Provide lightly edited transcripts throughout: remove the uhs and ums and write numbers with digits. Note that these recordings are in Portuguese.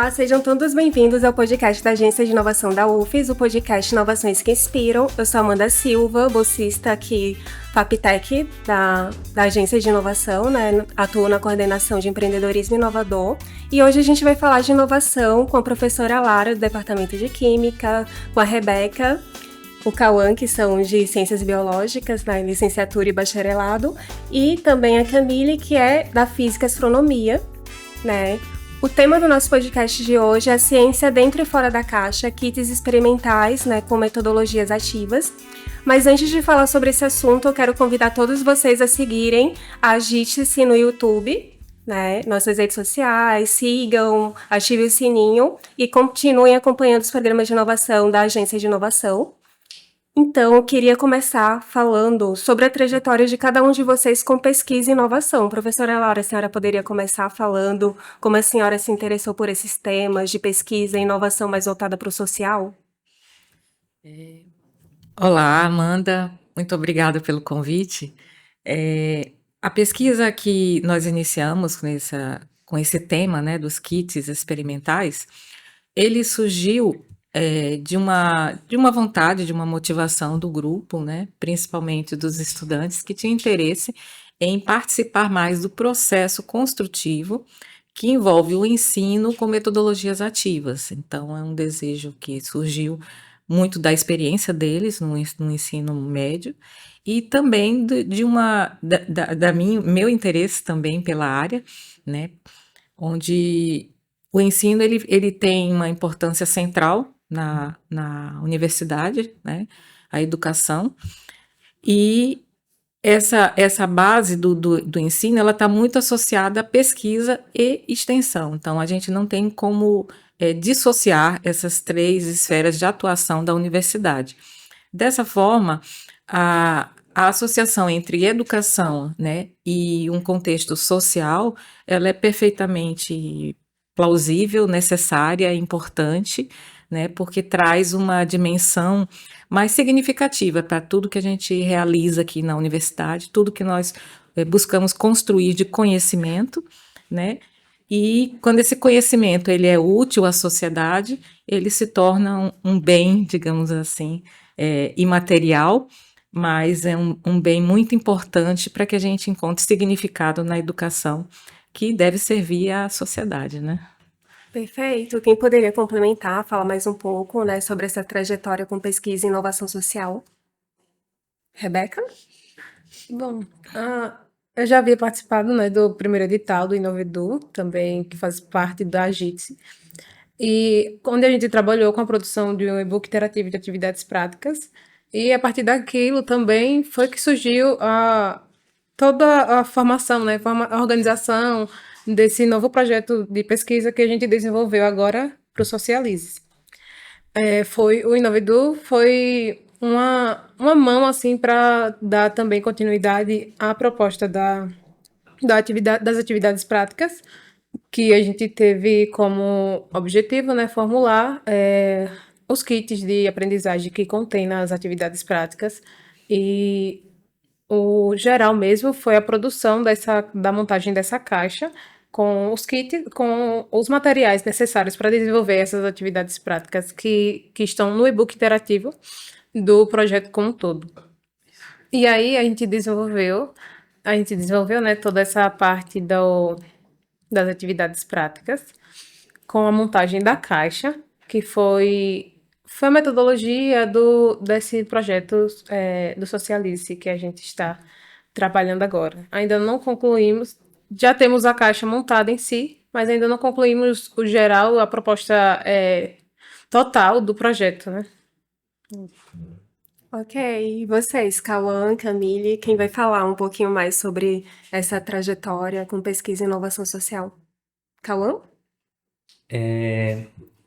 Olá, sejam todos bem-vindos ao podcast da Agência de Inovação da UFES, o podcast Inovações que Inspiram. Eu sou Amanda Silva, bolsista aqui FAPTEC da Agência de Inovação, né? Atuo na coordenação de empreendedorismo inovador. E hoje a gente vai falar de inovação com a professora Lara, do Departamento de Química, com a Rebeca, o Cauã, que são de Ciências Biológicas, na licenciatura e bacharelado, e também a Camille, que é da Física e Astronomia, né? O tema do nosso podcast de hoje é a ciência dentro e fora da caixa, kits experimentais, né, com metodologias ativas. Mas antes de falar sobre esse assunto, eu quero convidar todos vocês a seguirem a Agite-se no YouTube, né, nossas redes sociais, sigam, ativem o sininho e continuem acompanhando os programas de inovação da Agência de Inovação. Então, eu queria começar falando sobre a trajetória de cada um de vocês com pesquisa e inovação. Professora Laura, a senhora poderia começar falando como a senhora se interessou por esses temas de pesquisa e inovação mais voltada para o social? Olá, Amanda, muito obrigada pelo convite. A pesquisa que nós iniciamos com esse tema, né, dos kits experimentais, ele surgiu de uma vontade, de uma motivação do grupo, né, principalmente dos estudantes que tinham interesse em participar mais do processo construtivo que envolve o ensino com metodologias ativas. Então, é um desejo que surgiu muito da experiência deles no ensino médio e também meu interesse também pela área, né, onde o ensino ele tem uma importância central na universidade, né, a educação, e essa base do ensino, ela está muito associada à pesquisa e extensão. Então, a gente não tem como dissociar essas três esferas de atuação da universidade. Dessa forma, a associação entre educação, né, e um contexto social, ela é perfeitamente plausível, necessária, importante, né, porque traz uma dimensão mais significativa para tudo que a gente realiza aqui na universidade, tudo que nós buscamos construir de conhecimento, né, e quando esse conhecimento ele é útil à sociedade, ele se torna um bem, digamos assim, imaterial, mas é um bem muito importante para que a gente encontre significado na educação que deve servir à sociedade, né? Perfeito. Quem poderia complementar, falar mais um pouco, né, sobre essa trajetória com pesquisa e inovação social? Rebeca? Bom, eu já havia participado, né, do primeiro edital do Inovedu, também, que faz parte da Agite, e onde a gente trabalhou com a produção de um e-book interativo de atividades práticas, e a partir daquilo também foi que surgiu toda a formação, né, a organização desse novo projeto de pesquisa que a gente desenvolveu agora para o Socialize. O Inovedu foi uma mão assim para dar também continuidade à proposta das atividades práticas, que a gente teve como objetivo, né, formular os kits de aprendizagem que contém nas atividades práticas, e o geral mesmo foi a produção da montagem dessa caixa com os kits, com os materiais necessários para desenvolver essas atividades práticas que estão no e-book interativo do projeto como um todo. E aí a gente desenvolveu, né, toda essa parte das atividades práticas com a montagem da caixa, que foi a metodologia desse projeto do Socialize que a gente está trabalhando agora. Ainda não concluímos, já temos a caixa montada em si, mas ainda não concluímos o geral, a proposta total do projeto, né? Ok, e vocês, Cauã, Camille, quem vai falar um pouquinho mais sobre essa trajetória com pesquisa e inovação social? Cauã?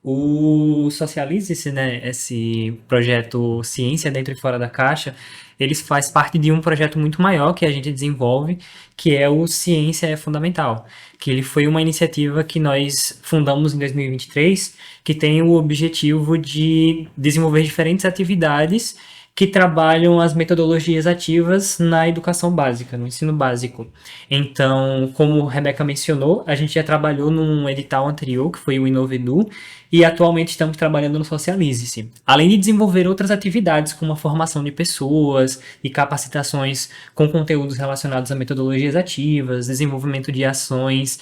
O Socialize-se, né, esse projeto Ciência Dentro e Fora da Caixa, eles faz parte de um projeto muito maior que a gente desenvolve, que é o Ciência é Fundamental, que ele foi uma iniciativa que nós fundamos em 2023, que tem o objetivo de desenvolver diferentes atividades que trabalham as metodologias ativas na educação básica, no ensino básico. Então, como Rebeca mencionou, a gente já trabalhou num edital anterior, que foi o Inovedu, e atualmente estamos trabalhando no Socialize-se. Além de desenvolver outras atividades, como a formação de pessoas e capacitações com conteúdos relacionados a metodologias ativas, desenvolvimento de ações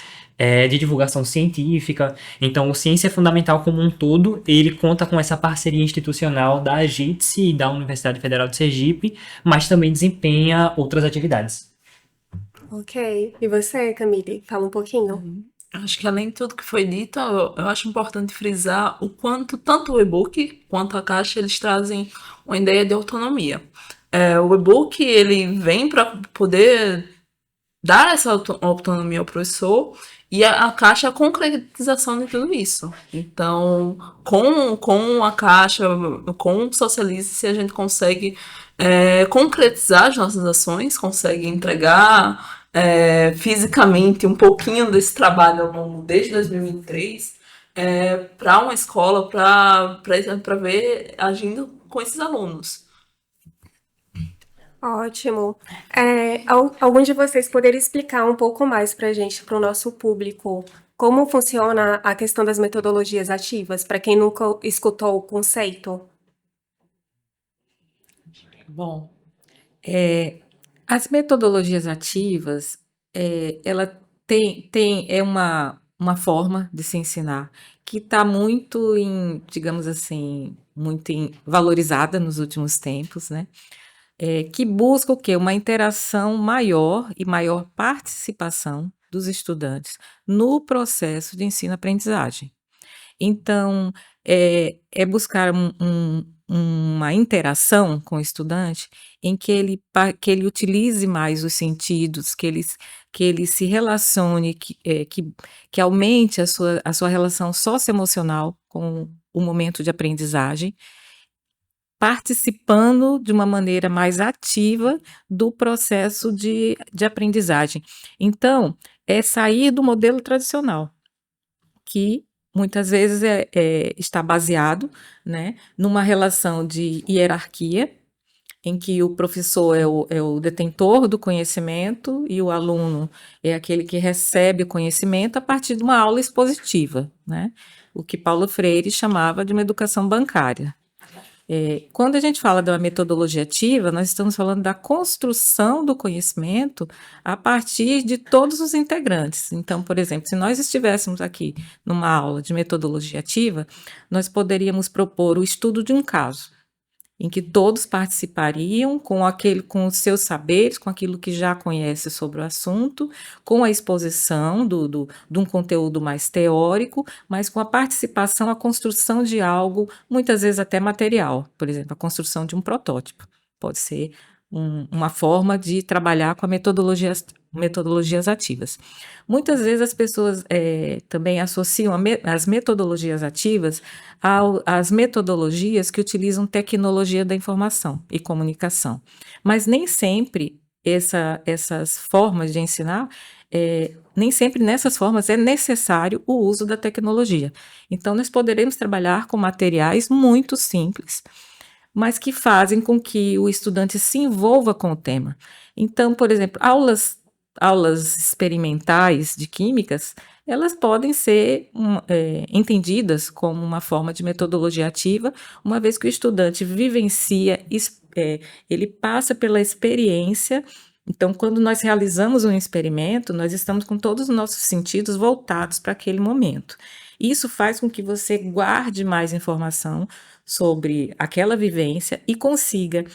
de divulgação científica. Então, o Ciência Fundamental como um todo, ele conta com essa parceria institucional da AGITSE e da Universidade Federal de Sergipe, mas também desempenha outras atividades. Ok. E você, Camille? Fala um pouquinho. Acho que além de tudo que foi dito, eu acho importante frisar o quanto tanto o e-book quanto a Caixa eles trazem uma ideia de autonomia. O e-book ele vem para poder dar essa autonomia ao professor e a Caixa é a concretização de tudo isso. Então, com a Caixa, com o Socialize-se, a gente consegue concretizar as nossas ações, consegue entregar fisicamente um pouquinho desse trabalho ao longo desde 2023 para uma escola, para ver agindo com esses alunos. Ótimo. Algum de vocês poderia explicar um pouco mais para a gente, para o nosso público, como funciona a questão das metodologias ativas, para quem nunca escutou o conceito? Bom, as metodologias ativas, ela é uma forma de se ensinar que está muito digamos assim, valorizada nos últimos tempos, né? Que busca o quê? Uma interação maior e maior participação dos estudantes no processo de ensino-aprendizagem. Então, é buscar uma interação com o estudante em que ele utilize mais os sentidos, que ele se relacione, que aumente a sua relação socioemocional com o momento de aprendizagem, participando de uma maneira mais ativa do processo de aprendizagem. Então, é sair do modelo tradicional, que muitas vezes está baseado, né, numa relação de hierarquia, em que o professor é o detentor do conhecimento e o aluno é aquele que recebe o conhecimento a partir de uma aula expositiva, né, o que Paulo Freire chamava de uma educação bancária. Quando a gente fala da metodologia ativa, nós estamos falando da construção do conhecimento a partir de todos os integrantes. Então, por exemplo, se nós estivéssemos aqui numa aula de metodologia ativa, nós poderíamos propor o estudo de um caso, em que todos participariam com os seus saberes, com aquilo que já conhece sobre o assunto, com a exposição de um conteúdo mais teórico, mas com a participação, a construção de algo, muitas vezes até material, por exemplo, a construção de um protótipo. Pode ser uma forma de trabalhar com metodologias ativas. Muitas vezes as pessoas também associam as metodologias ativas às metodologias que utilizam tecnologia da informação e comunicação. Mas nem sempre essas formas de ensinar, nem sempre nessas formas é necessário o uso da tecnologia. Então, nós poderemos trabalhar com materiais muito simples, mas que fazem com que o estudante se envolva com o tema. Então, por exemplo, aulas experimentais de químicas, elas podem ser entendidas como uma forma de metodologia ativa, uma vez que o estudante vivencia, ele passa pela experiência. Então, quando nós realizamos um experimento, nós estamos com todos os nossos sentidos voltados para aquele momento. Isso faz com que você guarde mais informação sobre aquela vivência e consiga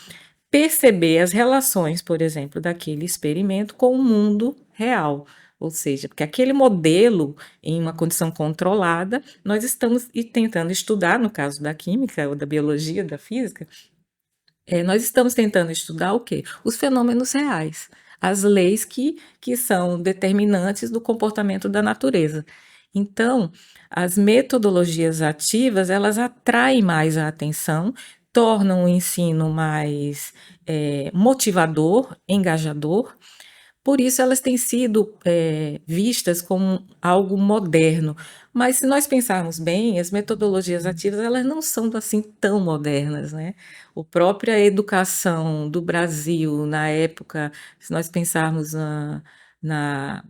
perceber as relações, por exemplo, daquele experimento com o mundo real. Ou seja, porque aquele modelo, em uma condição controlada, nós estamos tentando estudar, no caso da química, ou da biologia, da física, nós estamos tentando estudar o quê? Os fenômenos reais, as leis que são determinantes do comportamento da natureza. Então, as metodologias ativas, elas atraem mais a atenção, tornam o ensino mais motivador, engajador, Por isso elas têm sido vistas como algo moderno. Mas se nós pensarmos bem, as metodologias ativas elas não são assim tão modernas, né? A própria educação do Brasil na época, se nós pensarmos na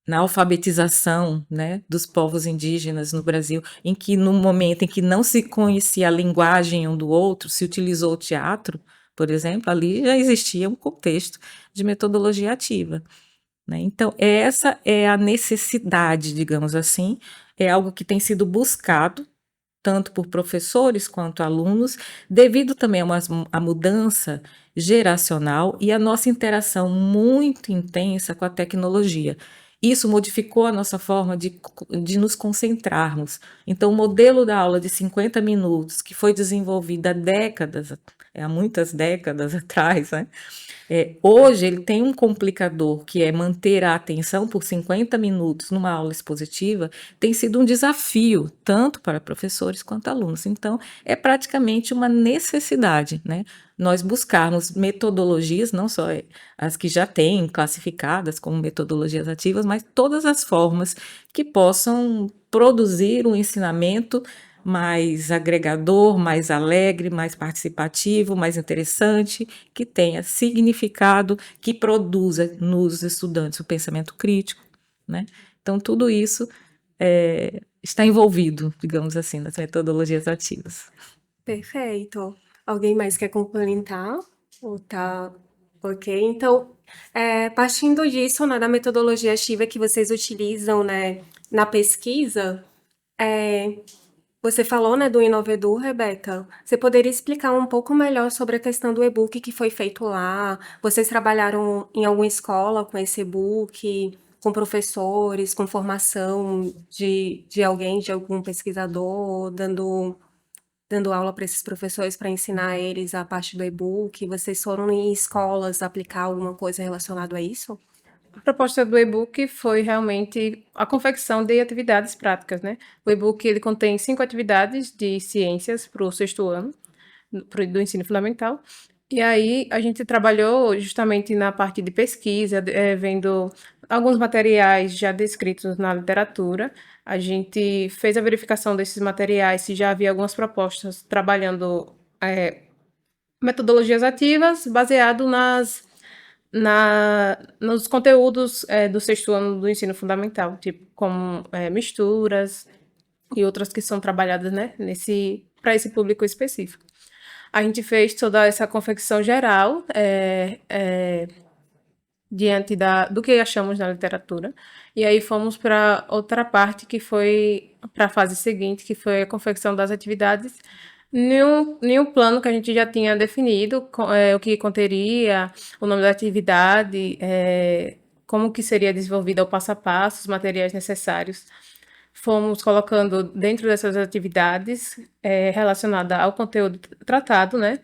na alfabetização, né, dos povos indígenas no Brasil, em que no momento em que não se conhecia a linguagem um do outro, se utilizou o teatro, por exemplo, ali já existia um contexto de metodologia ativa, né? Então, essa é a necessidade, digamos assim, é algo que tem sido buscado tanto por professores quanto alunos, devido também a mudança geracional e a nossa interação muito intensa com a tecnologia. Isso modificou a nossa forma de nos concentrarmos. Então, o modelo da aula de 50 minutos, que foi desenvolvido há muitas décadas atrás, né? Hoje ele tem um complicador que é manter a atenção por 50 minutos numa aula expositiva, tem sido um desafio, tanto para professores quanto alunos. Então, é praticamente uma necessidade, né? Nós buscarmos metodologias, não só as que já têm classificadas como metodologias ativas, mas todas as formas que possam produzir um ensinamento mais agregador, mais alegre, mais participativo, mais interessante, que tenha significado, que produza nos estudantes o pensamento crítico, né? Então, tudo isso está envolvido, digamos assim, nas metodologias ativas. Perfeito. Alguém mais quer complementar? Ou tá ok? Então, partindo disso, né, da metodologia ativa que vocês utilizam, né, na pesquisa, você falou, né, do Inovedu, Rebeca. Você poderia explicar um pouco melhor sobre a questão do e-book que foi feito lá? Vocês trabalharam em alguma escola com esse e-book, com professores, com formação de alguém, de algum pesquisador, dando aula para esses professores para ensinar eles a parte do e-book? Vocês foram em escolas aplicar alguma coisa relacionada a isso? A proposta do e-book foi realmente a confecção de atividades práticas, né? O e-book ele contém 5 atividades de ciências para o sexto ano do ensino fundamental. E aí a gente trabalhou justamente na parte de pesquisa, vendo alguns materiais já descritos na literatura. A gente fez a verificação desses materiais, se já havia algumas propostas trabalhando metodologias ativas baseado nos conteúdos do sexto ano do ensino fundamental, tipo como misturas e outras que são trabalhadas, né, para esse público específico. A gente fez toda essa confecção geral diante do que achamos na literatura, e aí fomos para outra parte que foi para a fase seguinte, que foi a confecção das atividades nenhum plano que a gente já tinha definido, o que conteria, o nome da atividade, como que seria desenvolvida o passo a passo, os materiais necessários. Fomos colocando dentro dessas atividades relacionada ao conteúdo tratado, né?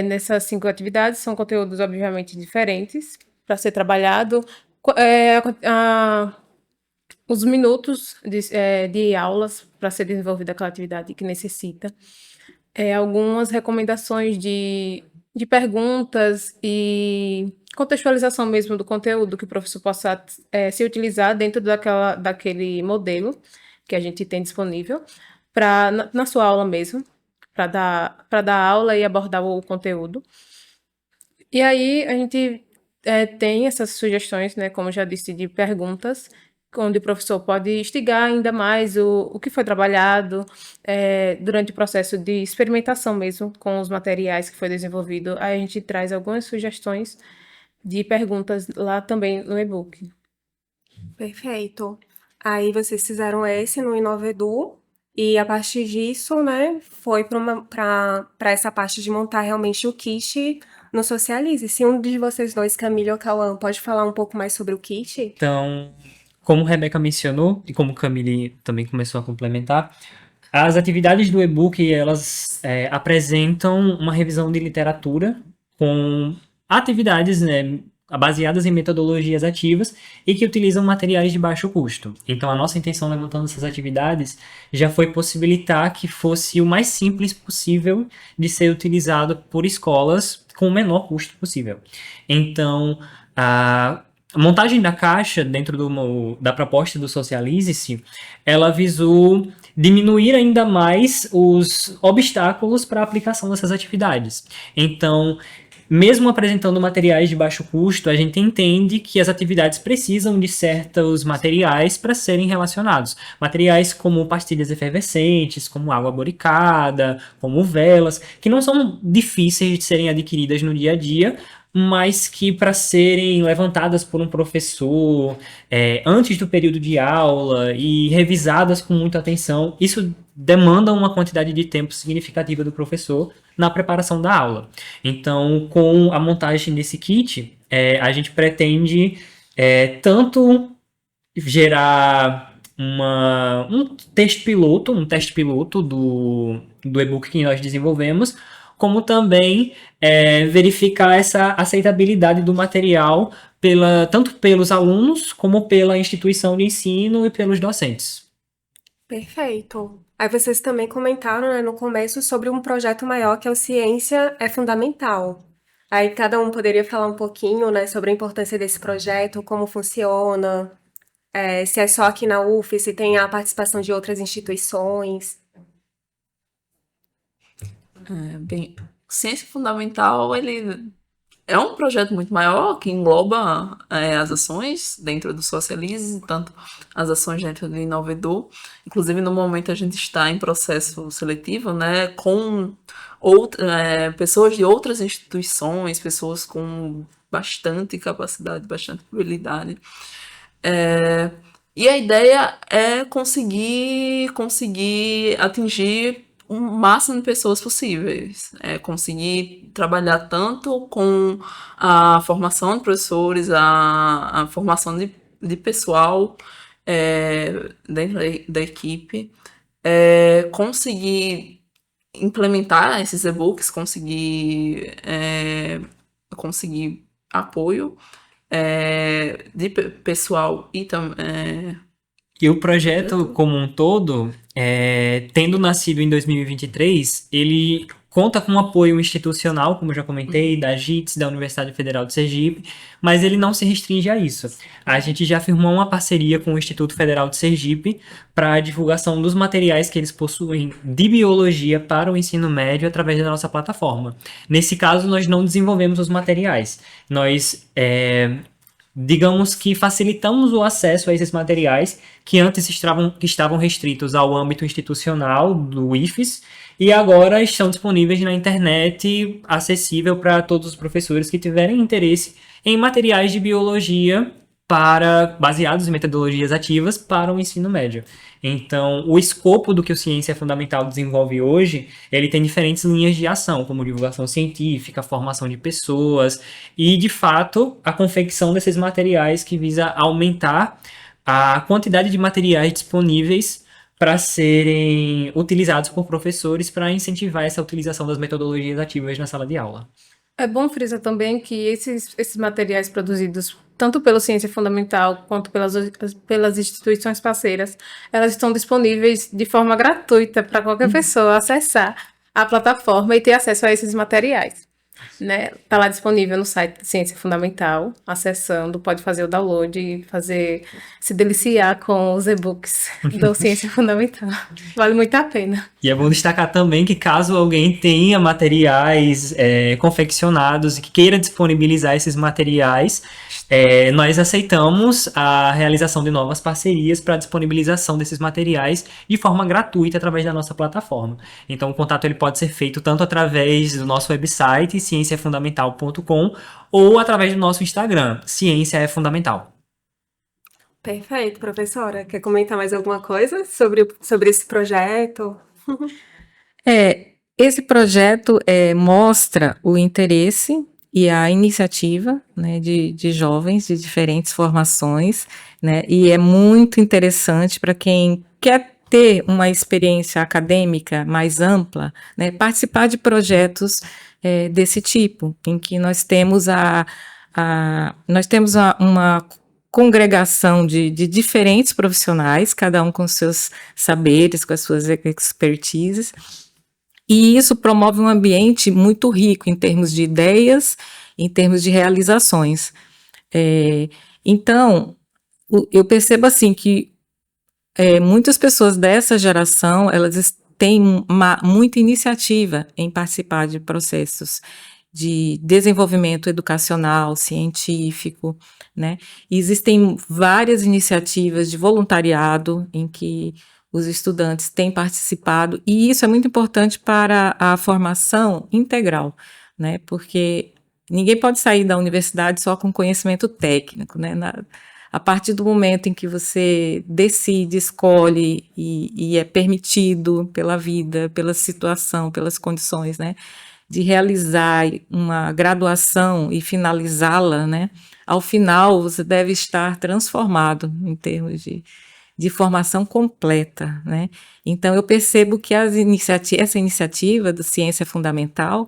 Nessas 5 atividades, são conteúdos obviamente diferentes para ser trabalhado. Os minutos de aulas para ser desenvolvida aquela atividade que necessita. Algumas recomendações de perguntas e contextualização mesmo do conteúdo que o professor possa se utilizar dentro daquele modelo que a gente tem disponível na sua aula mesmo, para dar aula e abordar o conteúdo. E aí a gente tem essas sugestões, né, como já disse, de perguntas, onde o professor pode instigar ainda mais o que foi trabalhado durante o processo de experimentação mesmo com os materiais que foi desenvolvido. Aí a gente traz algumas sugestões de perguntas lá também no e-book. Perfeito. Aí vocês fizeram esse no Inovedu e a partir disso, né, foi para essa parte de montar realmente o kit no Socialize. Se um de vocês dois, Camille ou Cauã, pode falar um pouco mais sobre o kit? Então, como a Rebeca mencionou, e como Camille também começou a complementar, as atividades do e-book, elas apresentam uma revisão de literatura com atividades, né, baseadas em metodologias ativas e que utilizam materiais de baixo custo. Então, a nossa intenção levantando essas atividades já foi possibilitar que fosse o mais simples possível de ser utilizado por escolas com o menor custo possível. Então, a montagem da caixa dentro da proposta do Socialize-se, ela visou diminuir ainda mais os obstáculos para a aplicação dessas atividades. Então, mesmo apresentando materiais de baixo custo, a gente entende que as atividades precisam de certos materiais para serem relacionados. Materiais como pastilhas efervescentes, como água boricada, como velas, que não são difíceis de serem adquiridas no dia a dia, mas que para serem levantadas por um professor antes do período de aula e revisadas com muita atenção, isso demanda uma quantidade de tempo significativa do professor na preparação da aula. Então, com a montagem desse kit, a gente pretende tanto gerar um teste piloto do e-book que nós desenvolvemos, como também verificar essa aceitabilidade do material tanto pelos alunos, como pela instituição de ensino e pelos docentes. Perfeito. Aí vocês também comentaram, né, no começo sobre um projeto maior que é o Ciência é Fundamental. Aí cada um poderia falar um pouquinho, né, sobre a importância desse projeto, como funciona, se é só aqui na UF, se tem a participação de outras instituições. Bem, Ciência Fundamental, ele é um projeto muito maior que engloba as ações dentro do Socialize, tanto as ações dentro do Inovedor. Inclusive, no momento, a gente está em processo seletivo, né, com pessoas de outras instituições, pessoas com bastante capacidade, bastante habilidade. E a ideia é conseguir atingir o máximo de pessoas possíveis. Conseguir trabalhar tanto com a formação de professores, a formação de pessoal dentro da equipe, conseguir implementar esses e-books, conseguir apoio de pessoal e também. E o projeto como um todo, tendo nascido em 2023, ele conta com apoio institucional, como eu já comentei, da JITS, da Universidade Federal de Sergipe, mas ele não se restringe a isso. A gente já firmou uma parceria com o Instituto Federal de Sergipe para a divulgação dos materiais que eles possuem de biologia para o ensino médio através da nossa plataforma. Nesse caso, nós não desenvolvemos os materiais. Nós digamos que facilitamos o acesso a esses materiais que antes estavam restritos ao âmbito institucional do IFES e agora estão disponíveis na internet, acessível para todos os professores que tiverem interesse em materiais de biologia baseados em metodologias ativas para o ensino médio. Então, o escopo do que o Ciência Fundamental desenvolve hoje, ele tem diferentes linhas de ação, como divulgação científica, formação de pessoas e, de fato, a confecção desses materiais que visa aumentar a quantidade de materiais disponíveis para serem utilizados por professores para incentivar essa utilização das metodologias ativas na sala de aula. É bom frisar também que esses materiais produzidos tanto pelo Ciência Fundamental quanto pelas instituições parceiras, elas estão disponíveis de forma gratuita para qualquer pessoa acessar a plataforma e ter acesso a esses materiais. Né? Tá lá disponível no site Ciência Fundamental, acessando, pode fazer o download e se deliciar com os e-books do Ciência Fundamental. Vale muito a pena. E é bom destacar também que caso alguém tenha materiais confeccionados e que queira disponibilizar esses materiais, nós aceitamos a realização de novas parcerias para a disponibilização desses materiais de forma gratuita através da nossa plataforma. Então o contato ele pode ser feito tanto através do nosso website, cienciafundamental.com, ou através do nosso Instagram, Ciência é Fundamental. Perfeito, professora. Quer comentar mais alguma coisa sobre esse projeto? Esse projeto mostra o interesse e a iniciativa, né, de jovens de diferentes formações, né, e é muito interessante para quem quer ter uma experiência acadêmica mais ampla, né, participar de projetos desse tipo, em que nós temos uma congregação de diferentes profissionais, cada um com seus saberes, com as suas expertises, e isso promove um ambiente muito rico em termos de ideias, em termos de realizações. Então, eu percebo assim que muitas pessoas dessa geração, elas têm muita iniciativa em participar de processos de desenvolvimento educacional, científico, né? E existem várias iniciativas de voluntariado em que os estudantes têm participado, e isso é muito importante para a formação integral, né? Porque ninguém pode sair da universidade só com conhecimento técnico, né? A partir do momento em que você decide, escolhe e é permitido pela vida, pela situação, pelas condições, né, de realizar uma graduação e finalizá-la, né, ao final você deve estar transformado em termos de formação completa, né? Então eu percebo que essa iniciativa do Ciência Fundamental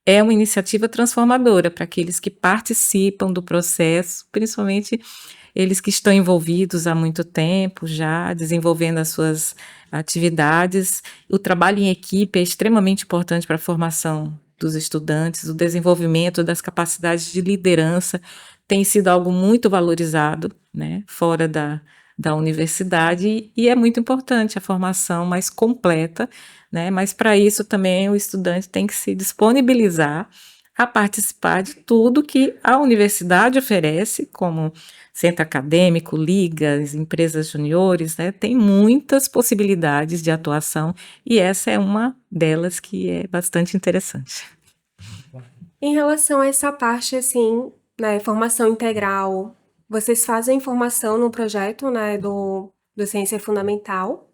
é uma iniciativa transformadora para aqueles que participam do processo, principalmente eles que estão envolvidos há muito tempo já, desenvolvendo as suas atividades. O trabalho em equipe é extremamente importante para a formação dos estudantes, o desenvolvimento das capacidades de liderança tem sido algo muito valorizado, né, fora da universidade, e é muito importante a formação mais completa, né, mas para isso também o estudante tem que se disponibilizar a participar de tudo que a universidade oferece, como centro acadêmico, ligas, empresas juniores, né? Tem muitas possibilidades de atuação e essa é uma delas que é bastante interessante. Em relação a essa parte, assim, né, formação integral, vocês fazem formação no projeto, né, do Ciência Fundamental.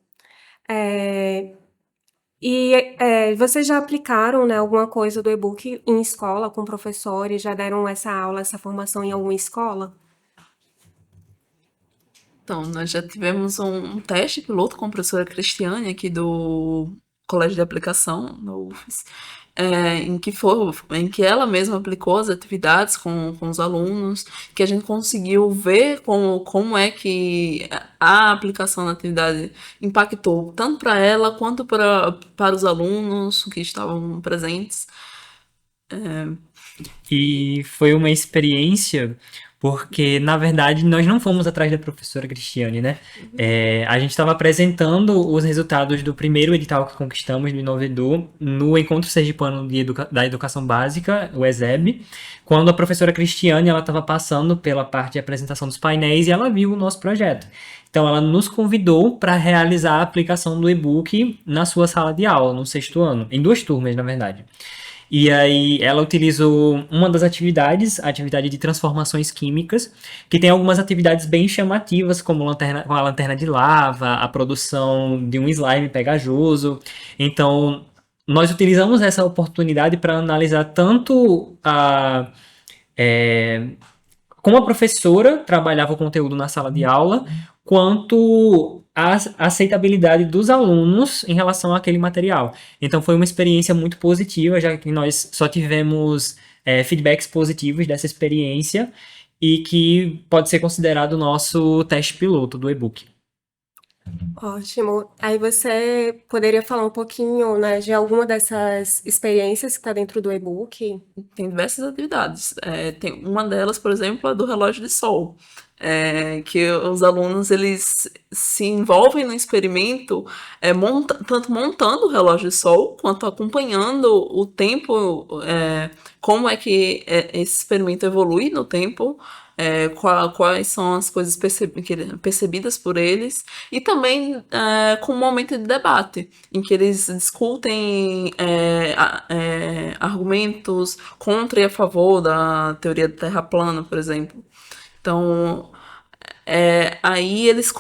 Vocês já aplicaram, né, alguma coisa do e-book em escola com professores? Já deram essa aula, essa formação em alguma escola? Então, nós já tivemos um teste piloto com a professora Cristiane aqui do Colégio de Aplicação, da UFES, em que ela mesma aplicou as atividades com os alunos, que a gente conseguiu ver como é que a aplicação da atividade impactou tanto para ela quanto para os alunos que estavam presentes. E foi uma experiência, porque, na verdade, nós não fomos atrás da professora Cristiane, né? A gente estava apresentando os resultados do primeiro edital que conquistamos do Inovedu no Encontro Sergipano da Educação Básica, o ESEB, quando a professora Cristiane estava passando pela parte de apresentação dos painéis e ela viu o nosso projeto. Então, ela nos convidou para realizar a aplicação do e-book na sua sala de aula, no 6º ano, em 2 turmas, na verdade. E aí ela utilizou uma das atividades, a atividade de transformações químicas, que tem algumas atividades bem chamativas, como a lanterna de lava, a produção de um slime pegajoso. Então, nós utilizamos essa oportunidade para analisar tanto como a professora trabalhava o conteúdo na sala de aula, quanto a aceitabilidade dos alunos em relação àquele material. Então foi uma experiência muito positiva, já que nós só tivemos feedbacks positivos dessa experiência e que pode ser considerado o nosso teste piloto do e-book. Ótimo. Aí você poderia falar um pouquinho, né, de alguma dessas experiências que está dentro do e-book? Tem diversas atividades. Tem uma delas, por exemplo, a do relógio de sol. Que os alunos eles se envolvem no experimento, tanto montando o relógio de sol, quanto acompanhando o tempo, como é que esse experimento evolui no tempo, quais são as coisas percebidas por eles, e também com um momento de debate, em que eles discutem argumentos contra e a favor da teoria da Terra plana, por exemplo. Então, aí eles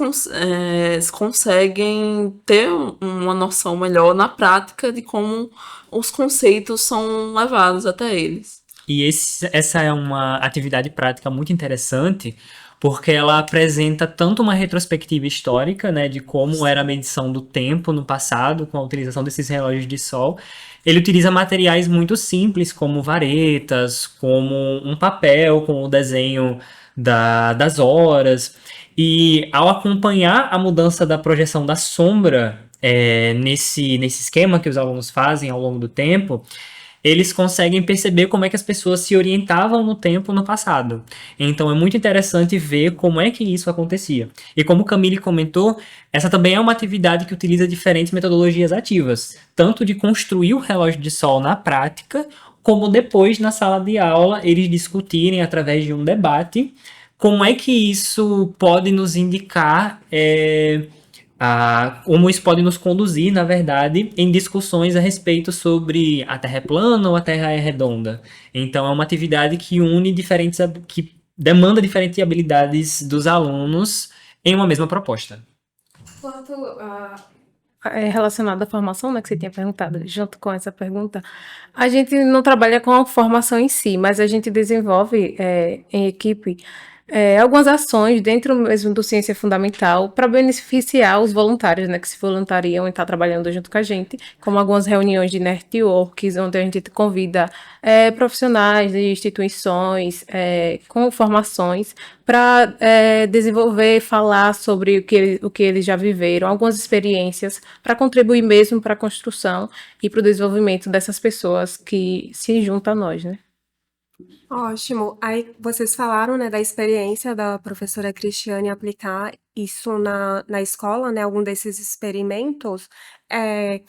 conseguem ter uma noção melhor na prática de como os conceitos são levados até eles. E essa é uma atividade prática muito interessante, porque ela apresenta tanto uma retrospectiva histórica, né, de como era a medição do tempo no passado, com a utilização desses relógios de sol. Ele utiliza materiais muito simples, como varetas, como um papel com o desenho das horas, e ao acompanhar a mudança da projeção da sombra nesse esquema que os alunos fazem ao longo do tempo, eles conseguem perceber como é que as pessoas se orientavam no tempo no passado. Então é muito interessante ver como é que isso acontecia. E como o Camille comentou, essa também é uma atividade que utiliza diferentes metodologias ativas, tanto de construir o relógio de sol na prática, como depois na sala de aula eles discutirem através de um debate como é que isso pode nos indicar como isso pode nos conduzir, na verdade, em discussões a respeito sobre a Terra é plana ou a Terra é redonda. Então, é uma atividade que une que demanda diferentes habilidades dos alunos em uma mesma proposta. Quanto relacionado à formação, né, que você tinha perguntado, junto com essa pergunta, a gente não trabalha com a formação em si, mas a gente desenvolve em equipe algumas ações dentro mesmo do Ciência Fundamental para beneficiar os voluntários, né, que se voluntariam e estar trabalhando junto com a gente, como algumas reuniões de networks, onde a gente convida profissionais de instituições com formações para desenvolver, falar sobre o que eles já viveram, algumas experiências, para contribuir mesmo para a construção e para o desenvolvimento dessas pessoas que se juntam a nós, né? Ótimo. Aí vocês falaram, né, da experiência da professora Cristiane aplicar isso na escola, né, algum desses experimentos. É,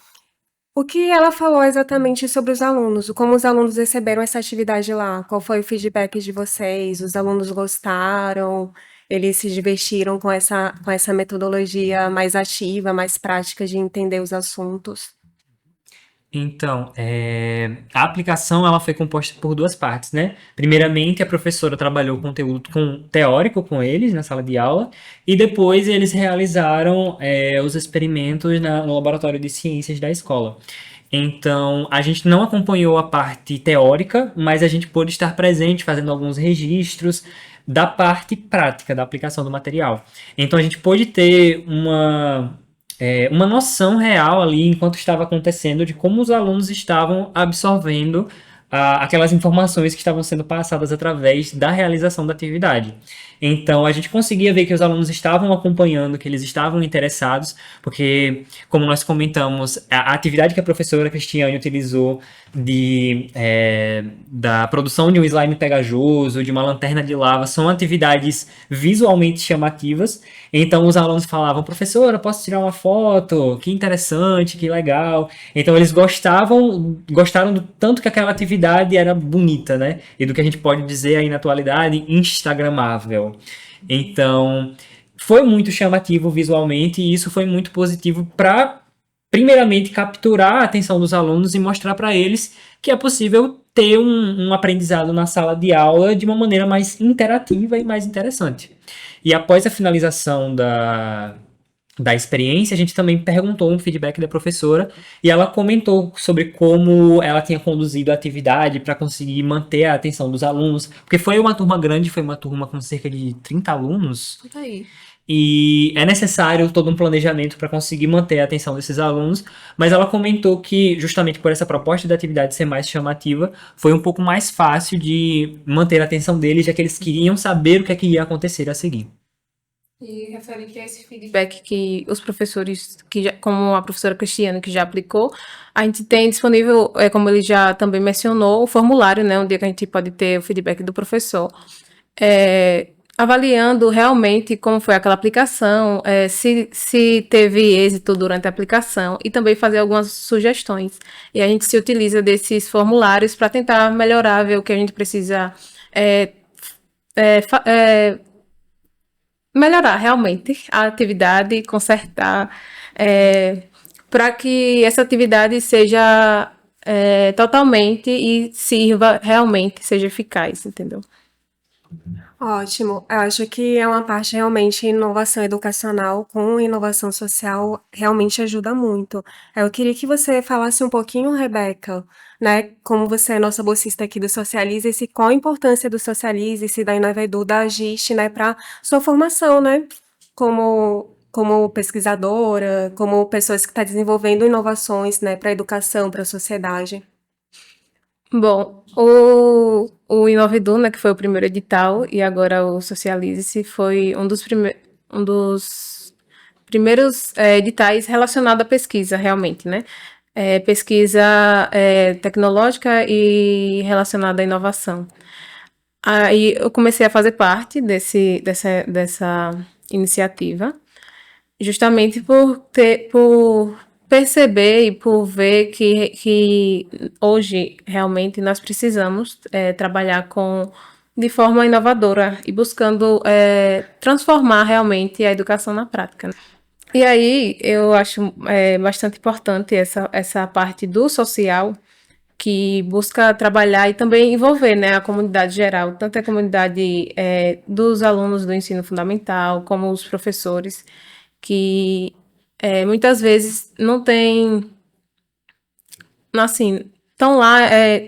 o que ela falou exatamente sobre os alunos? Como os alunos receberam essa atividade lá? Qual foi o feedback de vocês? Os alunos gostaram? Eles se divertiram com essa metodologia mais ativa, mais prática de entender os assuntos? Então, a aplicação ela foi composta por duas partes, né? Primeiramente, a professora trabalhou conteúdo teórico com eles na sala de aula e depois eles realizaram os experimentos no laboratório de ciências da escola. Então, a gente não acompanhou a parte teórica, mas a gente pôde estar presente fazendo alguns registros da parte prática da aplicação do material. Então, a gente pôde ter uma noção real ali, enquanto estava acontecendo, de como os alunos estavam absorvendo aquelas informações que estavam sendo passadas através da realização da atividade. Então, a gente conseguia ver que os alunos estavam acompanhando, que eles estavam interessados, porque, como nós comentamos, a atividade que a professora Cristiane utilizou da produção de um slime pegajoso, de uma lanterna de lava, são atividades visualmente chamativas. Então, os alunos falavam, professora, posso tirar uma foto? Que interessante, que legal. Então, eles gostaram do tanto que aquela atividade era bonita, né? E do que a gente pode dizer aí na atualidade, instagramável. Então, foi muito chamativo visualmente e isso foi muito positivo para, primeiramente, capturar a atenção dos alunos e mostrar para eles que é possível ter um aprendizado na sala de aula de uma maneira mais interativa e mais interessante. E após a finalização da experiência, a gente também perguntou um feedback da professora e ela comentou sobre como ela tinha conduzido a atividade para conseguir manter a atenção dos alunos, porque foi uma turma grande, foi uma turma com cerca de 30 alunos. Tá aí. E é necessário todo um planejamento para conseguir manter a atenção desses alunos, mas ela comentou que, justamente por essa proposta da atividade ser mais chamativa, foi um pouco mais fácil de manter a atenção deles, já que eles queriam saber o que é que ia acontecer a seguir. E referente a esse feedback que os professores, como a professora Cristiane, que já aplicou, a gente tem disponível, como ele já também mencionou, o formulário, né, onde a gente pode ter o feedback do professor, avaliando realmente como foi aquela aplicação, se teve êxito durante a aplicação e também fazer algumas sugestões. E a gente se utiliza desses formulários para tentar melhorar, ver o que a gente precisa melhorar realmente a atividade, consertar, para que essa atividade seja totalmente e sirva realmente, seja eficaz, entendeu? Ótimo. Eu acho que é uma parte realmente inovação educacional com inovação social realmente ajuda muito. Eu queria que você falasse um pouquinho, Rebeca, né, como você é nossa bolsista aqui do Socialize-se, qual a importância do Socialize-se, da Inovedu, da Agiste, né, para sua formação, né, como pesquisadora, como pessoas que estão desenvolvendo inovações, né, para a educação, para a sociedade. Bom, o Inovedu, né, que foi o primeiro edital, e agora o Socialize-se foi um dos primeiros editais relacionados à pesquisa, realmente, né? pesquisa tecnológica e relacionada à inovação. Aí eu comecei a fazer parte dessa iniciativa, justamente por perceber e por ver que hoje realmente nós precisamos trabalhar de forma inovadora e buscando transformar realmente a educação na prática, né? E aí eu acho bastante importante essa parte do social que busca trabalhar e também envolver, né, a comunidade geral, tanto a comunidade dos alunos do ensino fundamental, como os professores, que muitas vezes não têm, assim, estão lá,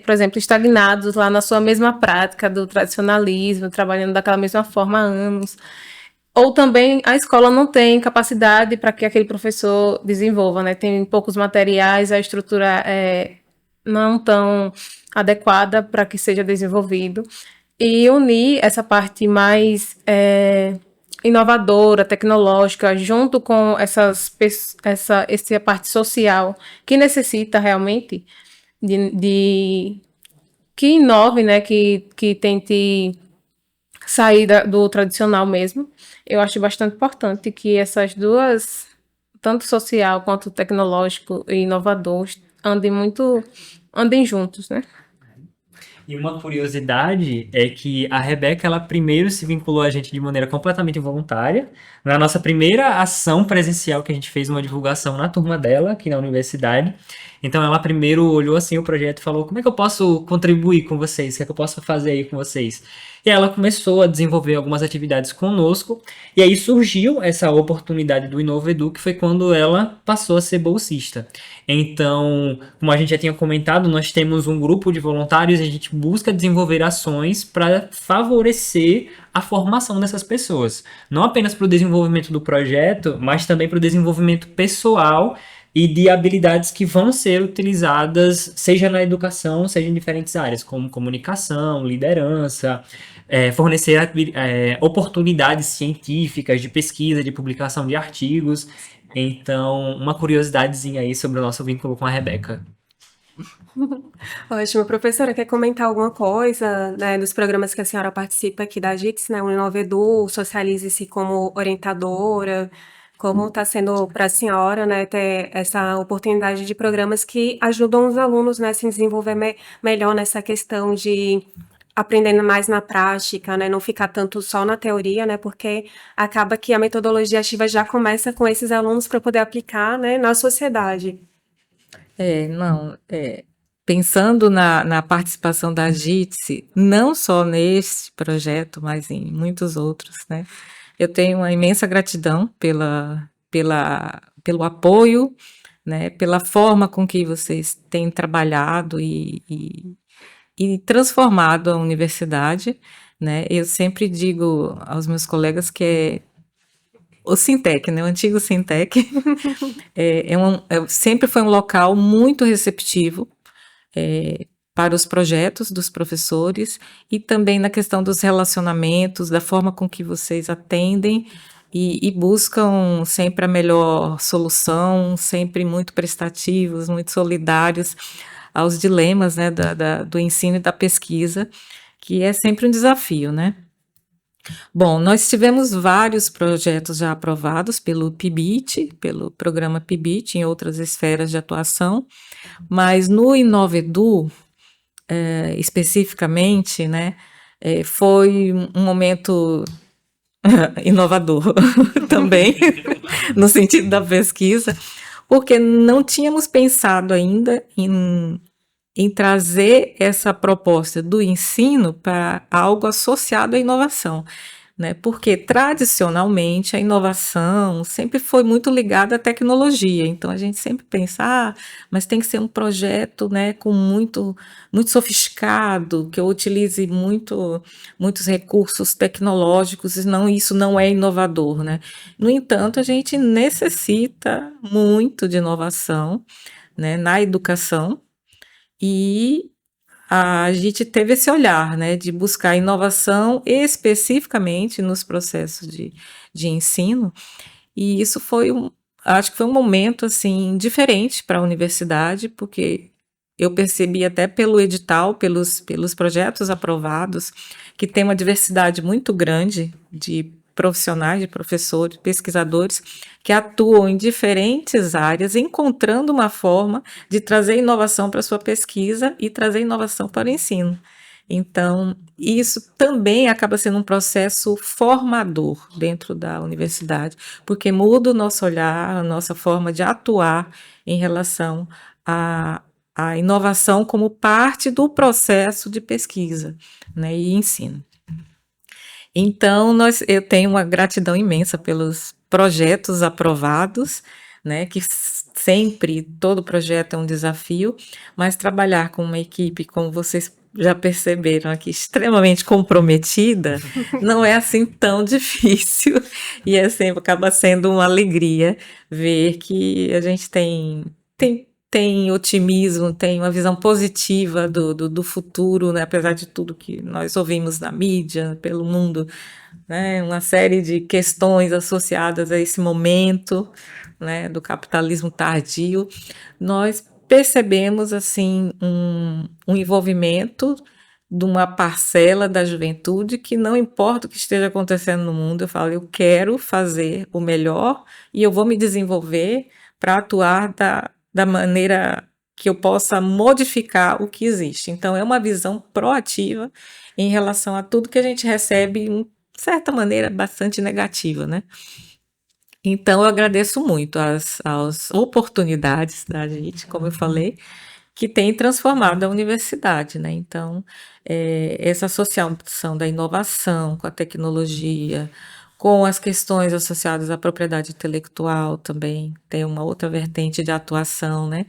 por exemplo, estagnados lá na sua mesma prática do tradicionalismo, trabalhando daquela mesma forma há anos. Ou também a escola não tem capacidade para que aquele professor desenvolva, né? Tem poucos materiais, a estrutura não tão adequada para que seja desenvolvido. E unir essa parte mais inovadora, tecnológica, junto com essa parte social, que necessita realmente que inove, né? Que tente sair do tradicional mesmo. Eu acho bastante importante que essas duas, tanto social quanto tecnológico e inovador, andem juntos, né? E uma curiosidade é que a Rebeca, ela primeiro se vinculou a gente de maneira completamente voluntária. Na nossa primeira ação presencial que a gente fez uma divulgação na turma dela, aqui na universidade. Então ela primeiro olhou assim o projeto e falou: como é que eu posso contribuir com vocês? O que é que eu posso fazer aí com vocês? E ela começou a desenvolver algumas atividades conosco. E aí surgiu essa oportunidade do InovaEdu, que foi quando ela passou a ser bolsista. Então, como a gente já tinha comentado, nós temos um grupo de voluntários e a gente busca desenvolver ações para favorecer a formação dessas pessoas. Não apenas para o desenvolvimento do projeto, mas também para o desenvolvimento pessoal e de habilidades que vão ser utilizadas, seja na educação, seja em diferentes áreas, como comunicação, liderança, fornecer oportunidades científicas de pesquisa, de publicação de artigos. Então, uma curiosidadezinha aí sobre o nosso vínculo com a Rebeca. Ótimo. Professora, quer comentar alguma coisa, né, dos programas que a senhora participa aqui da JITS, né, o InovaEdu, Socialize-se como orientadora, como está sendo para a senhora, né, ter essa oportunidade de programas que ajudam os alunos, né, a se desenvolver melhor nessa questão de aprendendo mais na prática, né, não ficar tanto só na teoria, né, porque acaba que a metodologia ativa já começa com esses alunos para poder aplicar, né, na sociedade. Não, pensando na participação da JITSE, não só neste projeto, mas em muitos outros, né? Eu tenho uma imensa gratidão pelo apoio, né? Pela forma com que vocês têm trabalhado e transformado a universidade, né? Eu sempre digo aos meus colegas que é o Sintec, né? O antigo Sintec, sempre foi um local muito receptivo para os projetos dos professores e também na questão dos relacionamentos, da forma com que vocês atendem e buscam sempre a melhor solução, sempre muito prestativos, muito solidários aos dilemas, né, do ensino e da pesquisa, que é sempre um desafio, né? Bom, nós tivemos vários projetos já aprovados pelo PIBIT, pelo programa PIBIT, em outras esferas de atuação, mas no InovaEdu, especificamente, né, foi um momento inovador também, no sentido da pesquisa, porque não tínhamos pensado ainda em trazer essa proposta do ensino para algo associado à inovação, né? Porque tradicionalmente a inovação sempre foi muito ligada à tecnologia, então a gente sempre pensa, mas tem que ser um projeto, né, com muito sofisticado, que eu utilize muitos recursos tecnológicos, isso não é inovador, né? No entanto, a gente necessita muito de inovação, né, na educação. E a gente teve esse olhar, né, de buscar inovação especificamente nos processos de ensino, e isso foi acho que foi um momento assim diferente para a universidade, porque eu percebi até pelo edital, pelos projetos aprovados, que tem uma diversidade muito grande de profissionais, de professores, pesquisadores, que atuam em diferentes áreas, encontrando uma forma de trazer inovação para a sua pesquisa e trazer inovação para o ensino. Então, isso também acaba sendo um processo formador dentro da universidade, porque muda o nosso olhar, a nossa forma de atuar em relação à inovação como parte do processo de pesquisa, né, e ensino. Então, eu tenho uma gratidão imensa pelos projetos aprovados, né, que sempre, todo projeto é um desafio, mas trabalhar com uma equipe, como vocês já perceberam aqui, extremamente comprometida, não é assim tão difícil, e é sempre, acaba sendo uma alegria ver que a gente tem otimismo, tem uma visão positiva do futuro, né? Apesar de tudo que nós ouvimos na mídia, pelo mundo, né? Uma série de questões associadas a esse momento, né? Do capitalismo tardio, nós percebemos assim um envolvimento de uma parcela da juventude que não importa o que esteja acontecendo no mundo, eu falo, eu quero fazer o melhor e eu vou me desenvolver para atuar da maneira que eu possa modificar o que existe. Então, é uma visão proativa em relação a tudo que a gente recebe, de certa maneira, bastante negativa, né? Então, eu agradeço muito as oportunidades da gente, como eu falei, que tem transformado a universidade, né? Então, essa associação da inovação com a tecnologia, com as questões associadas à propriedade intelectual também, tem uma outra vertente de atuação, né?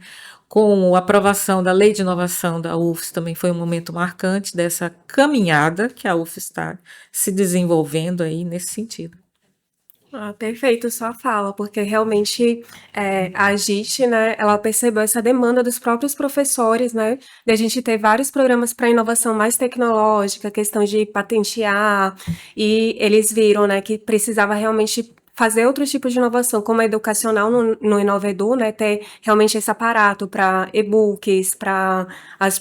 Com a aprovação da Lei de Inovação da UFES, também foi um momento marcante dessa caminhada que a UFES está se desenvolvendo aí nesse sentido. Ah, perfeito sua fala, porque realmente a JIT, né, ela percebeu essa demanda dos próprios professores, né, de a gente ter vários programas para inovação mais tecnológica, questão de patentear, e eles viram, né, que precisava realmente fazer outro tipo de inovação, como a educacional no Inovedu, né, ter realmente esse aparato para e-books, para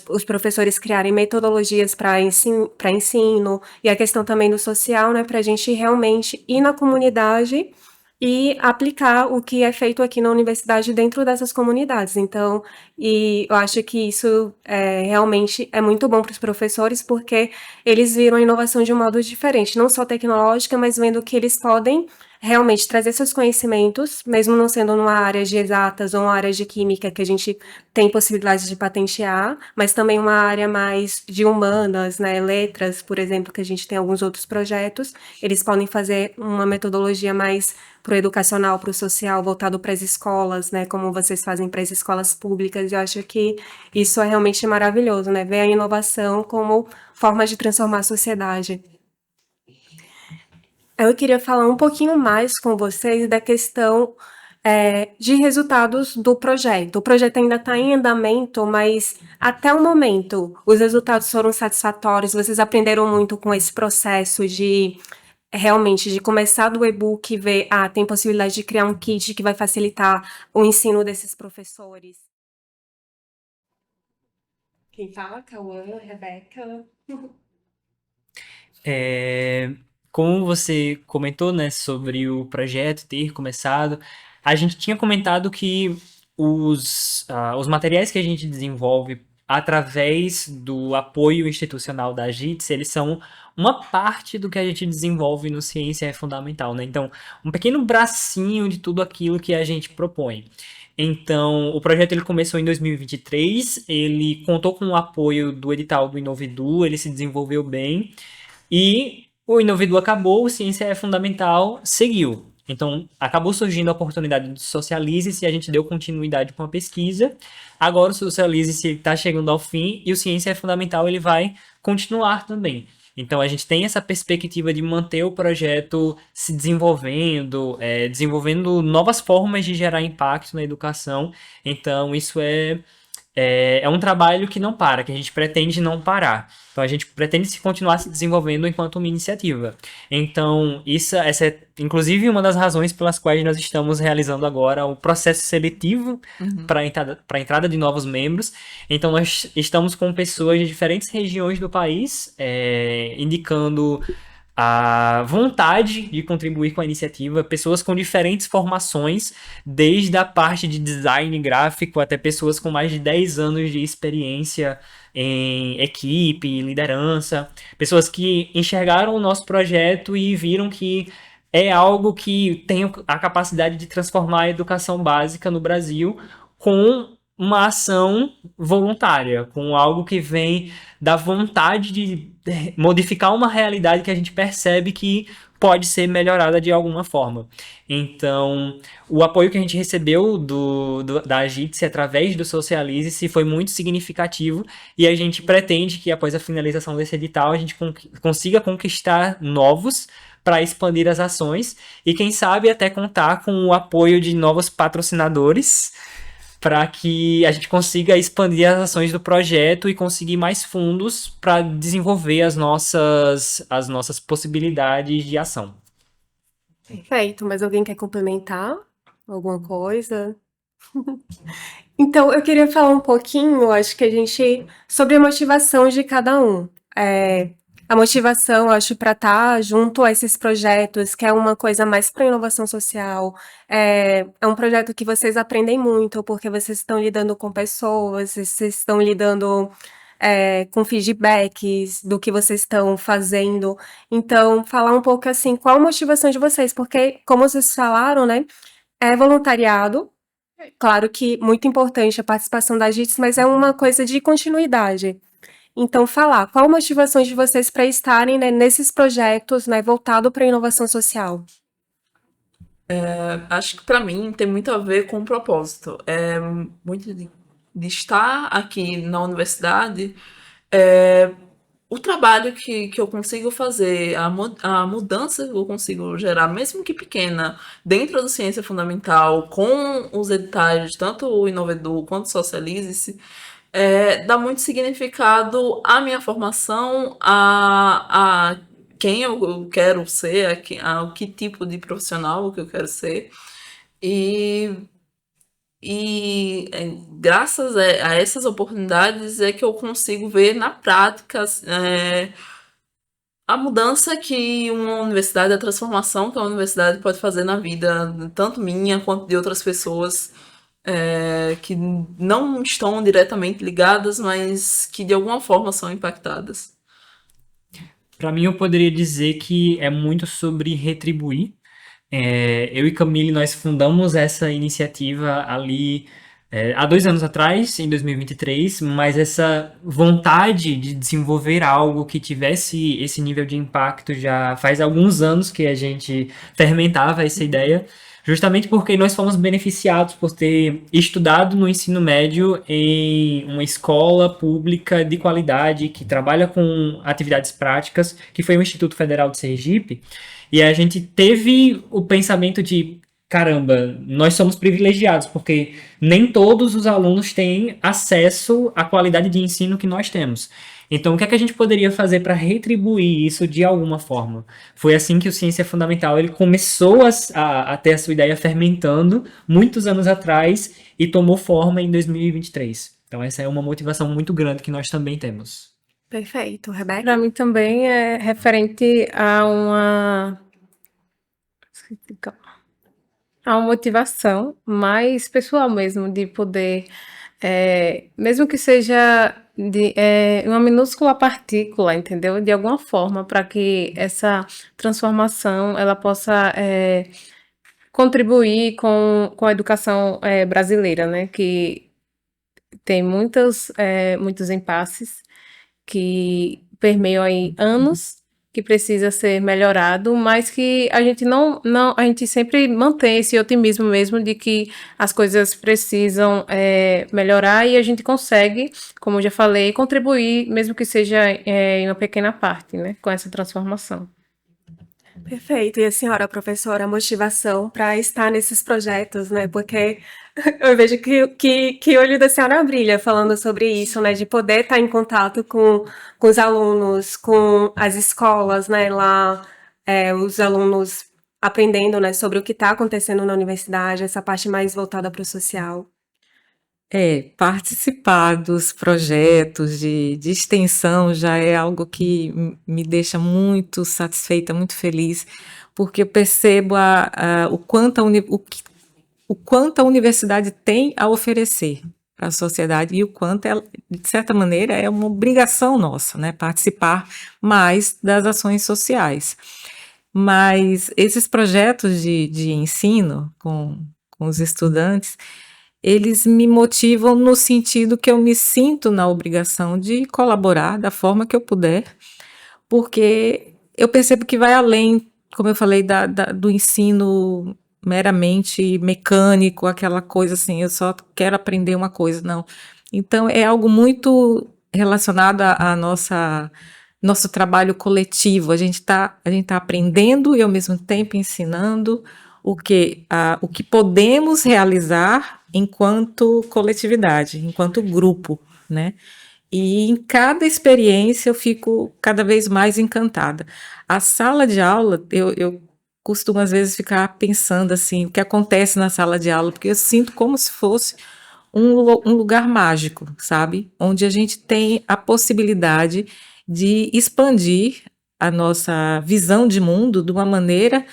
os professores criarem metodologias para ensino, e a questão também do social, né, para a gente realmente ir na comunidade e aplicar o que é feito aqui na universidade dentro dessas comunidades. Então, e eu acho que isso realmente é muito bom para os professores, porque eles viram a inovação de um modo diferente, não só tecnológica, mas vendo que eles podem realmente trazer seus conhecimentos, mesmo não sendo numa área de exatas ou uma área de química que a gente tem possibilidade de patentear, mas também uma área mais de humanas, né, letras, por exemplo, que a gente tem alguns outros projetos, eles podem fazer uma metodologia mais para o educacional, para o social, voltado para as escolas, né, como vocês fazem para as escolas públicas. Eu acho que isso é realmente maravilhoso, né, ver a inovação como forma de transformar a sociedade. Eu queria falar um pouquinho mais com vocês da questão de resultados do projeto. O projeto ainda está em andamento, mas até o momento os resultados foram satisfatórios. Vocês aprenderam muito com esse processo de realmente de começar do e-book e ver, tem possibilidade de criar um kit que vai facilitar o ensino desses professores. Quem fala? Cauã, Rebeca. Como você comentou, né, sobre o projeto ter começado, a gente tinha comentado que os materiais que a gente desenvolve através do apoio institucional da JITS, eles são uma parte do que a gente desenvolve no Ciência é Fundamental, né? Então, um pequeno bracinho de tudo aquilo que a gente propõe. Então, o projeto ele começou em 2023, ele contou com o apoio do edital do Inovedu, ele se desenvolveu bem, e o Inovedu acabou, o Ciência é Fundamental seguiu. Então, acabou surgindo a oportunidade do Socialize-se, a gente deu continuidade com a pesquisa. Agora o Socialize-se está chegando ao fim e o Ciência é Fundamental ele vai continuar também. Então, a gente tem essa perspectiva de manter o projeto se desenvolvendo, desenvolvendo novas formas de gerar impacto na educação. Então, isso é é um trabalho que não para, que a gente pretende não parar. Então, a gente pretende continuar se desenvolvendo enquanto uma iniciativa. Então, essa é, inclusive, uma das razões pelas quais nós estamos realizando agora o processo seletivo para a entrada de novos membros. Então, nós estamos com pessoas de diferentes regiões do país, indicando a vontade de contribuir com a iniciativa, pessoas com diferentes formações, desde a parte de design gráfico até pessoas com mais de 10 anos de experiência em equipe, liderança, pessoas que enxergaram o nosso projeto e viram que é algo que tem a capacidade de transformar a educação básica no Brasil com uma ação voluntária, com algo que vem da vontade de modificar uma realidade que a gente percebe que pode ser melhorada de alguma forma. Então, o apoio que a gente recebeu da Agitse através do Socialize-se foi muito significativo e a gente pretende que após a finalização desse edital a gente consiga conquistar novos para expandir as ações e quem sabe até contar com o apoio de novos patrocinadores para que a gente consiga expandir as ações do projeto e conseguir mais fundos para desenvolver as nossas possibilidades de ação. Perfeito, mas alguém quer complementar alguma coisa? Então, eu queria falar um pouquinho, acho que sobre a motivação de cada um. A motivação, acho, para estar junto a esses projetos, que é uma coisa mais para inovação social, é um projeto que vocês aprendem muito, porque vocês estão lidando com pessoas, vocês estão lidando com feedbacks do que vocês estão fazendo. Então, falar um pouco assim, qual a motivação de vocês? Porque, como vocês falaram, né, é voluntariado, claro que muito importante a participação da JITS, mas é uma coisa de continuidade. Então, falar qual a motivação de vocês para estarem, né, nesses projetos, né, voltado para a inovação social? Acho que para mim tem muito a ver com o propósito. Muito de estar aqui na universidade, o trabalho que eu consigo fazer, a mudança que eu consigo gerar, mesmo que pequena, dentro da ciência fundamental, com os editais, tanto o Inovedu quanto o Socialize-se, dá muito significado à minha formação, a quem eu quero ser, a que tipo de profissional que eu quero ser. Graças a essas oportunidades é que eu consigo ver na prática a mudança que uma universidade, a transformação que uma universidade pode fazer na vida, tanto minha quanto de outras pessoas que não estão diretamente ligadas, mas que de alguma forma são impactadas. Para mim, eu poderia dizer que é muito sobre retribuir. Eu e Camille, nós fundamos essa iniciativa ali há 2 anos atrás, em 2023, mas essa vontade de desenvolver algo que tivesse esse nível de impacto já faz alguns anos que a gente fermentava essa ideia, justamente porque nós fomos beneficiados por ter estudado no ensino médio em uma escola pública de qualidade que trabalha com atividades práticas, que foi o Instituto Federal de Sergipe, e a gente teve o pensamento de, caramba, nós somos privilegiados, porque nem todos os alunos têm acesso à qualidade de ensino que nós temos. Então, o que é que a gente poderia fazer para retribuir isso de alguma forma? Foi assim que o Ciência Fundamental ele começou a ter a sua ideia fermentando muitos anos atrás e tomou forma em 2023. Então, essa é uma motivação muito grande que nós também temos. Perfeito. Rebeca? Para mim também é referente a uma motivação mais pessoal mesmo, de poder, mesmo que seja uma minúscula partícula, entendeu? De alguma forma, para que essa transformação ela possa contribuir com a educação brasileira, né? Que tem muitos impasses que permeiam aí anos, que precisa ser melhorado, mas que a gente a gente sempre mantém esse otimismo mesmo de que as coisas precisam melhorar e a gente consegue, como eu já falei, contribuir, mesmo que seja em uma pequena parte, né, com essa transformação. Perfeito. E a senhora, professora, a motivação para estar nesses projetos, né? Porque eu vejo que o olho da senhora brilha falando sobre isso, né? De poder estar em contato com os alunos, com as escolas, né? Lá, os alunos aprendendo, né, sobre o que está acontecendo na universidade, essa parte mais voltada para o social. Participar dos projetos de extensão já é algo que me deixa muito satisfeita, muito feliz, porque eu percebo o quanto a universidade tem a oferecer para a sociedade e o quanto, ela, de certa maneira, é uma obrigação nossa, né, participar mais das ações sociais. Mas esses projetos de ensino com os estudantes, eles me motivam no sentido que eu me sinto na obrigação de colaborar da forma que eu puder, porque eu percebo que vai além, como eu falei, do ensino meramente mecânico, aquela coisa assim, eu só quero aprender uma coisa, não. Então, é algo muito relacionado à nosso trabalho coletivo. A gente tá aprendendo e, ao mesmo tempo, ensinando o que podemos realizar enquanto coletividade, enquanto grupo, né? E em cada experiência eu fico cada vez mais encantada. A sala de aula, eu costumo às vezes ficar pensando assim, o que acontece na sala de aula, porque eu sinto como se fosse um lugar mágico, sabe? Onde a gente tem a possibilidade de expandir a nossa visão de mundo de uma maneira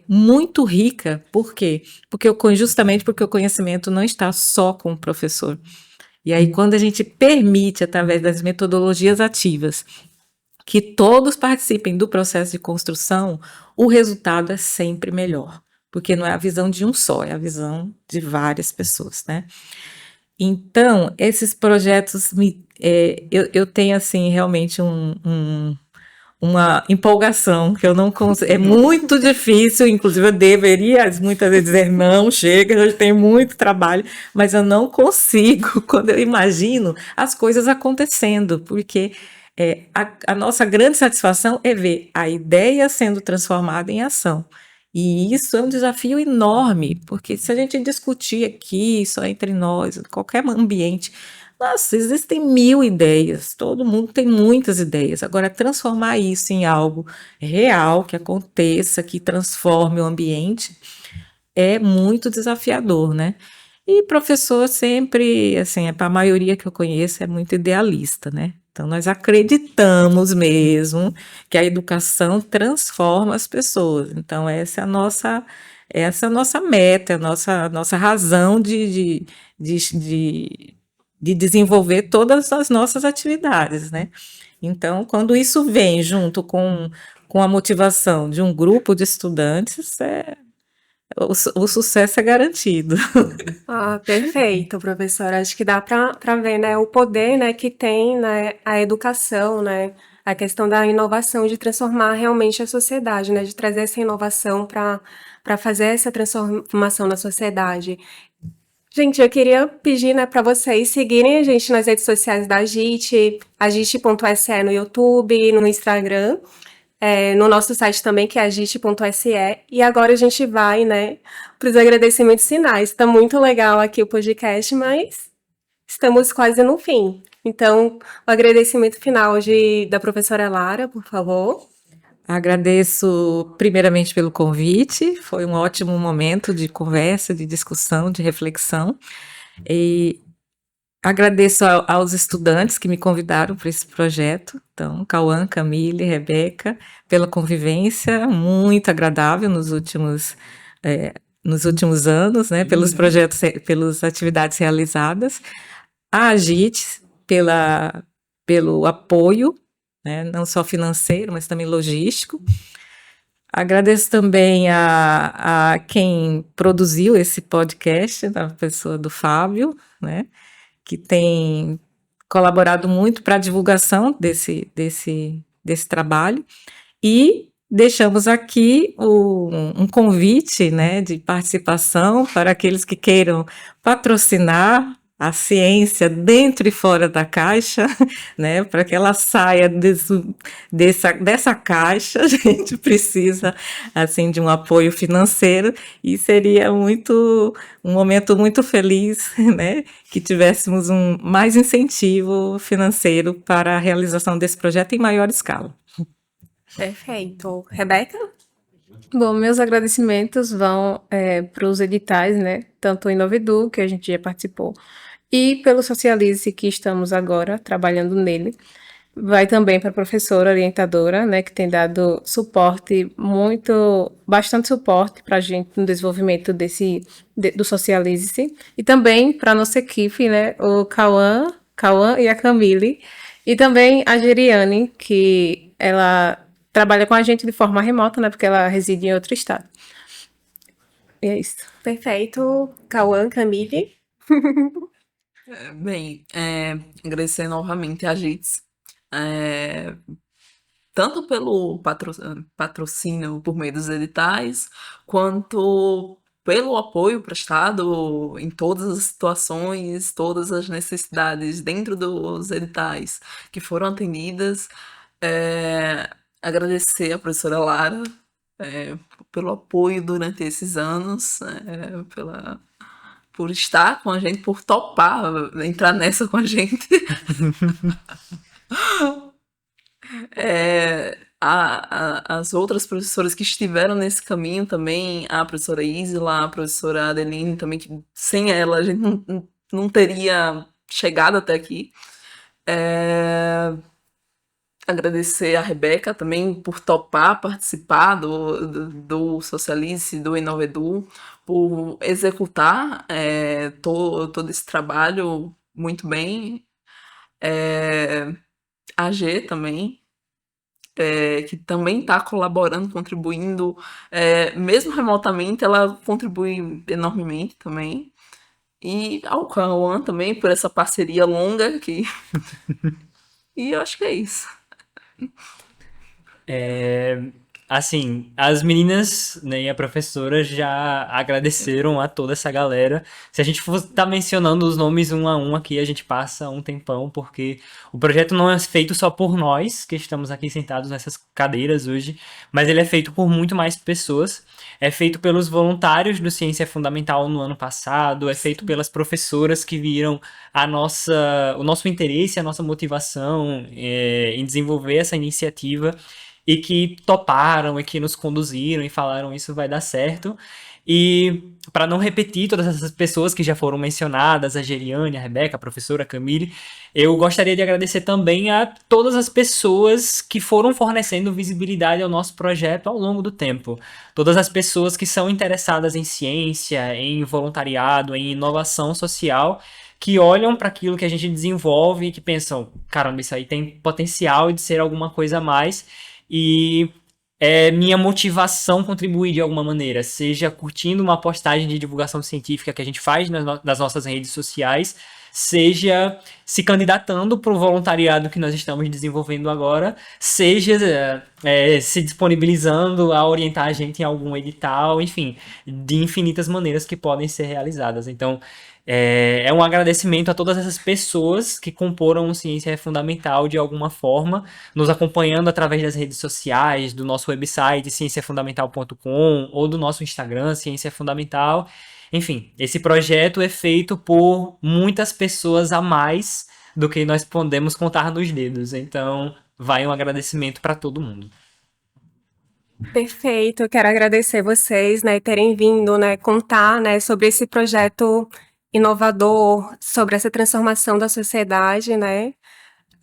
muito rica. Por quê? Justamente porque o conhecimento não está só com o professor. E aí, quando a gente permite, através das metodologias ativas, que todos participem do processo de construção, o resultado é sempre melhor. Porque não é a visão de um só, é a visão de várias pessoas, né? Então, esses projetos, eu tenho, assim, realmente uma empolgação que eu não consigo. É muito difícil, inclusive eu deveria muitas vezes dizer não, chega, eu tenho muito trabalho, mas eu não consigo quando eu imagino as coisas acontecendo, porque a nossa grande satisfação é ver a ideia sendo transformada em ação. E isso é um desafio enorme, porque se a gente discutir aqui, só entre nós, qualquer ambiente, nossa, existem 1000 ideias, todo mundo tem muitas ideias. Agora, transformar isso em algo real, que aconteça, que transforme o ambiente, é muito desafiador, né? E professor sempre, assim, para a maioria que eu conheço, é muito idealista, né? Então, nós acreditamos mesmo que a educação transforma as pessoas. Então, essa é a nossa meta, é a nossa razão de desenvolver todas as nossas atividades, né? Então, quando isso vem junto com a motivação de um grupo de estudantes, o sucesso é garantido. Ah, perfeito, professora. Acho que dá para ver, né, o poder, né, que tem, né, a educação, né, a questão da inovação, de transformar realmente a sociedade, né, de trazer essa inovação para fazer essa transformação na sociedade. Gente, eu queria pedir, né, para vocês seguirem a gente nas redes sociais da AGIT, agite.se no YouTube, no Instagram, no nosso site também, que é agite.se. E agora a gente vai, né, para os agradecimentos finais. Está muito legal aqui o podcast, mas estamos quase no fim. Então, o agradecimento final da professora Lara, por favor. Agradeço primeiramente pelo convite, foi um ótimo momento de conversa, de discussão, de reflexão. E agradeço aos estudantes que me convidaram para esse projeto, então, Cauã, Camille, Rebeca, pela convivência muito agradável nos últimos anos, né, pelos projetos, pelas atividades realizadas. A AGIT, pelo apoio, né, não só financeiro, mas também logístico. Agradeço também a quem produziu esse podcast, a pessoa do Fábio, né, que tem colaborado muito para a divulgação desse trabalho. E deixamos aqui um convite, né, de participação para aqueles que queiram patrocinar a ciência dentro e fora da caixa, né? Para que ela saia dessa caixa, a gente precisa assim de um apoio financeiro e seria um momento muito feliz, né? Que tivéssemos mais incentivo financeiro para a realização desse projeto em maior escala. Perfeito. Rebeca? Bom, meus agradecimentos vão para os editais, né? Tanto o Inovedu, que a gente já participou, e pelo Socialize, que estamos agora trabalhando nele. Vai também para a professora orientadora, né, que tem dado suporte bastante suporte para a gente no desenvolvimento do Socialize-se. E também para a nossa equipe, né, o Cauã e a Camille. E também a Geriane, que ela trabalha com a gente de forma remota, né, porque ela reside em outro estado. E é isso. Perfeito. Cauã, Camille. Bem, agradecer novamente a JITS, tanto pelo patrocínio por meio dos editais, quanto pelo apoio prestado em todas as situações, todas as necessidades dentro dos editais que foram atendidas. Agradecer a professora Lara pelo apoio durante esses anos, por estar com a gente, por topar entrar nessa com a gente. As outras professoras que estiveram nesse caminho também, a professora Isla, a professora Adeline também, que sem ela a gente não teria chegado até aqui. Agradecer a Rebeca também por topar participar do Socialize, do Inovedu, por executar todo esse trabalho muito bem. A G também, que também está colaborando, contribuindo, mesmo remotamente, ela contribui enormemente também. E ao Cauã também, por essa parceria longa aqui. E eu acho que é isso. Assim, as meninas, né, e a professora já agradeceram a toda essa galera. Se a gente for estar mencionando os nomes um a um aqui, a gente passa um tempão, porque o projeto não é feito só por nós, que estamos aqui sentados nessas cadeiras hoje, mas ele é feito por muito mais pessoas. É feito pelos voluntários do Ciência Fundamental no ano passado, é feito pelas professoras que viram o nosso interesse, a nossa motivação em desenvolver essa iniciativa e que toparam e que nos conduziram e falaram isso vai dar certo. E para não repetir todas essas pessoas que já foram mencionadas, a Geriane, a Rebeca, a professora a Camille, eu gostaria de agradecer também a todas as pessoas que foram fornecendo visibilidade ao nosso projeto ao longo do tempo. Todas as pessoas que são interessadas em ciência, em voluntariado, em inovação social, que olham para aquilo que a gente desenvolve e que pensam, caramba, isso aí tem potencial de ser alguma coisa a mais. E minha motivação contribuir de alguma maneira, seja curtindo uma postagem de divulgação científica que a gente faz nas nossas redes sociais, seja se candidatando para o voluntariado que nós estamos desenvolvendo agora, seja se disponibilizando a orientar a gente em algum edital, enfim, de infinitas maneiras que podem ser realizadas. Então, é um agradecimento a todas essas pessoas que comporam o Ciência é Fundamental de alguma forma, nos acompanhando através das redes sociais, do nosso website cienciafundamental.com ou do nosso Instagram, Ciência Fundamental. Enfim, esse projeto é feito por muitas pessoas a mais do que nós podemos contar nos dedos. Então, vai um agradecimento para todo mundo. Perfeito, eu quero agradecer vocês, né, terem vindo, né, contar, né, sobre esse projeto inovador, sobre essa transformação da sociedade, né.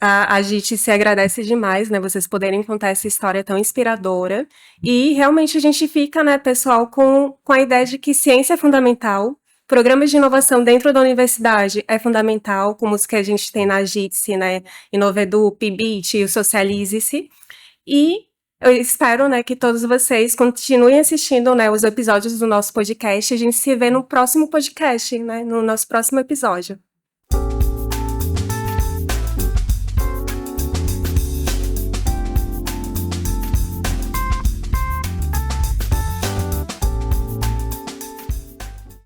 A gente se agradece demais, né, vocês poderem contar essa história tão inspiradora. E realmente a gente fica, né, pessoal, com a ideia de que ciência é fundamental, programas de inovação dentro da universidade é fundamental, como os que a gente tem na JITSE, né, Inovedu, PIBIT e o Socialize-se. E eu espero, né, que todos vocês continuem assistindo, né, os episódios do nosso podcast. A gente se vê no próximo podcast, né, no nosso próximo episódio.